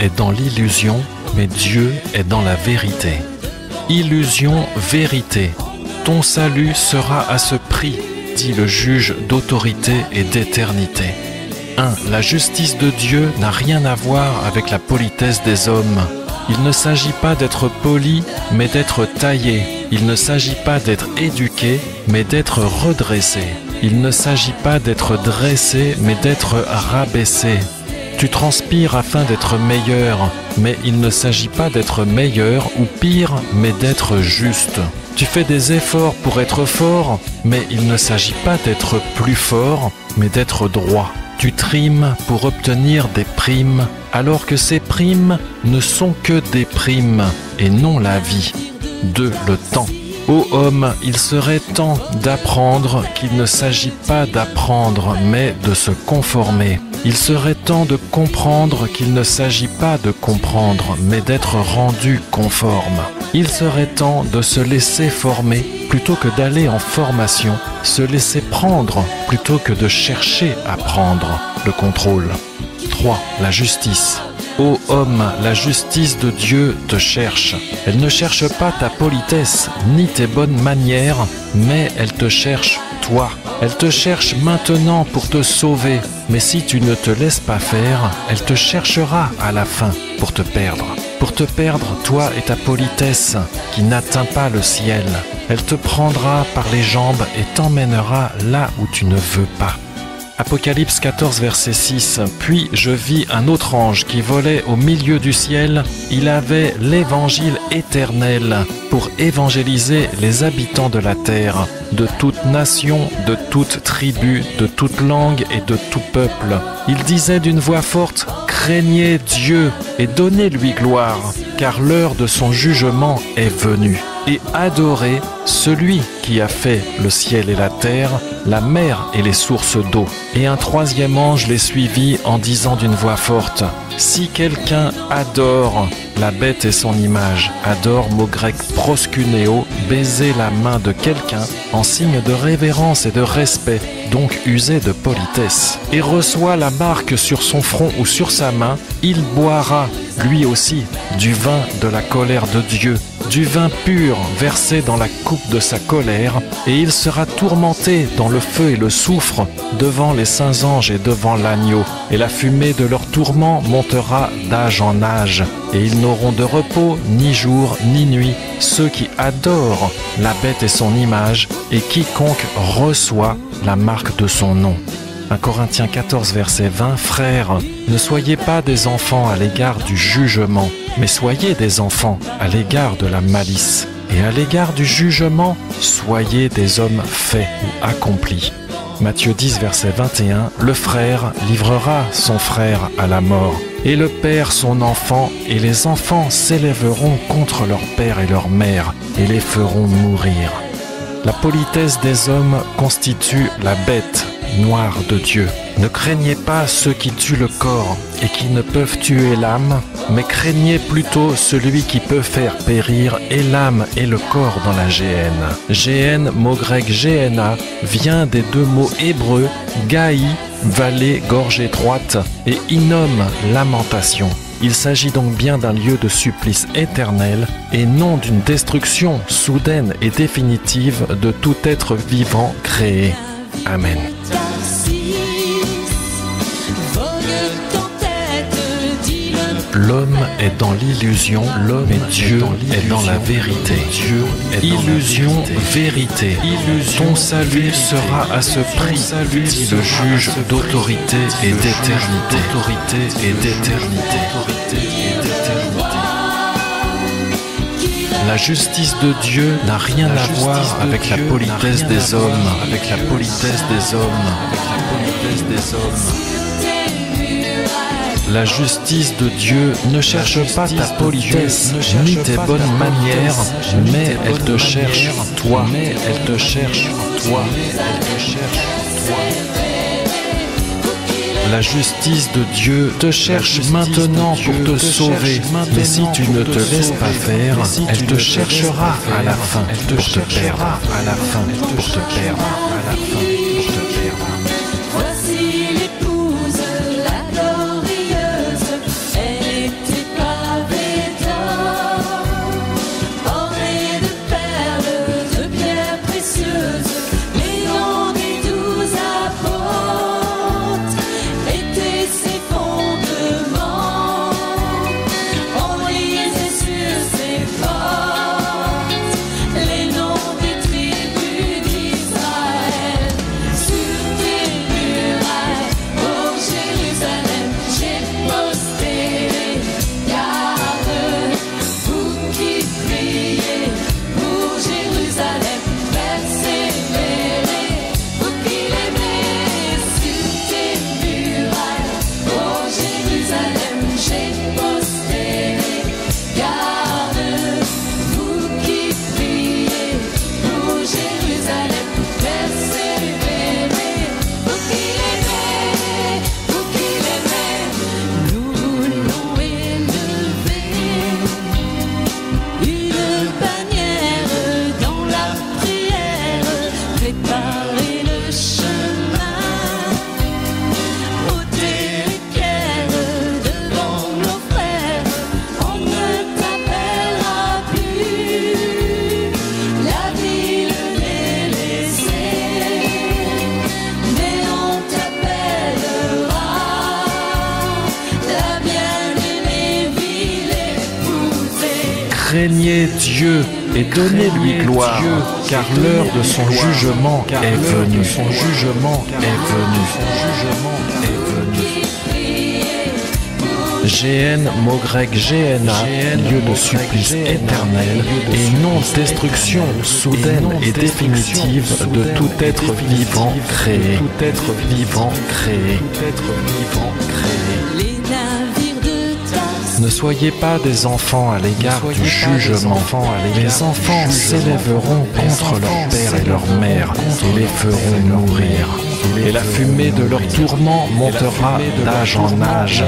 est dans l'illusion, mais Dieu est dans la vérité. Illusion, vérité. Ton salut sera à ce prix, dit le juge d'autorité et d'éternité. 1. La justice de Dieu n'a rien à voir avec la politesse des hommes. Il ne s'agit pas d'être poli, mais d'être taillé. Il ne s'agit pas d'être éduqué, mais d'être redressé. Il ne s'agit pas d'être dressé, mais d'être rabaissé. Tu transpires afin d'être meilleur, mais il ne s'agit pas d'être meilleur ou pire, mais d'être juste. Tu fais des efforts pour être fort, mais il ne s'agit pas d'être plus fort, mais d'être droit. Tu trimes pour obtenir des primes, alors que ces primes ne sont que des primes et non la vie. 2. Le temps. Ô homme, il serait temps d'apprendre qu'il ne s'agit pas d'apprendre, mais de se conformer. Il serait temps de comprendre qu'il ne s'agit pas de comprendre, mais d'être rendu conforme. Il serait temps de se laisser former plutôt que d'aller en formation, se laisser prendre plutôt que de chercher à prendre le contrôle. 3. La justice. Ô homme, la justice de Dieu te cherche. Elle ne cherche pas ta politesse, ni tes bonnes manières, mais elle te cherche toi. Elle te cherche maintenant pour te sauver, mais si tu ne te laisses pas faire, elle te cherchera à la fin pour te perdre. Pour te perdre, toi et ta politesse, qui n'atteint pas le ciel. Elle te prendra par les jambes et t'emmènera là où tu ne veux pas. Apocalypse 14, verset 6. Puis je vis un autre ange qui volait au milieu du ciel. Il avait l'évangile éternel pour évangéliser les habitants de la terre, de toute nation, de toute tribu, de toute langue et de tout peuple. Il disait d'une voix forte: craignez Dieu et donnez-lui gloire, car l'heure de son jugement est venue. Et adorez celui qui a fait le ciel et la terre, la mer et les sources d'eau. Et un troisième ange les suivit en disant d'une voix forte: si quelqu'un adore la bête et son image, adore, mot grec proskuneo, baiser la main de quelqu'un en signe de révérence et de respect, donc user de politesse, et reçoit la marque sur son front ou sur sa main, il boira, lui aussi, du vin de la colère de Dieu, du vin pur versé dans la coupe de sa colère, et il sera tourmenté dans le feu et le soufre devant les saints anges et devant l'agneau, et la fumée de leur tourment montera d'âge en âge, et ils n'auront de repos ni jour ni nuit, ceux qui adorent la bête et son image, et quiconque reçoit la marque de son nom. 1 Corinthiens 14, verset 20, Frères, ne soyez pas des enfants à l'égard du jugement, mais soyez des enfants à l'égard de la malice. Et à l'égard du jugement, soyez des hommes faits ou accomplis. Matthieu 10, verset 21, Le frère livrera son frère à la mort, et le père son enfant, et les enfants s'élèveront contre leur père et leur mère, et les feront mourir. La politesse des hommes constitue la bête noire de Dieu. Ne craignez pas ceux qui tuent le corps et qui ne peuvent tuer l'âme, mais craignez plutôt celui qui peut faire périr et l'âme et le corps dans la géhenne. Géhenne, mot grec géhenna, vient des deux mots hébreux gaï, vallée, gorge étroite, et inom, lamentation. Il s'agit donc bien d'un lieu de supplice éternel et non d'une destruction soudaine et définitive de tout être vivant créé. Amen. L'homme est dans l'illusion, mais Dieu est dans la vérité. Illusion, vérité. Ton salut sera à ce prix, dit le juge d'autorité et d'éternité. La justice de Dieu n'a rien à voir avec la politesse des hommes, La justice de Dieu ne cherche pas ta politesse ni tes bonnes manières, mais elle te cherche toi. La justice de Dieu te cherche maintenant pour te sauver, mais si tu ne te laisses pas faire, elle te cherchera à la fin pour te perdre. Voici l'épouse, la glorieuse, elle était Craignez Dieu et donnez-lui gloire, car l'heure de son jugement est venue. GN, mot grec GNA, lieu de supplice éternel et non destruction soudaine et définitive de tout être vivant créé. Ne soyez pas des enfants à l'égard du jugement. Les enfants s'élèveront contre leur père et leur mère et les feront mourir. Et la fumée de leur tourment montera d'âge en âge.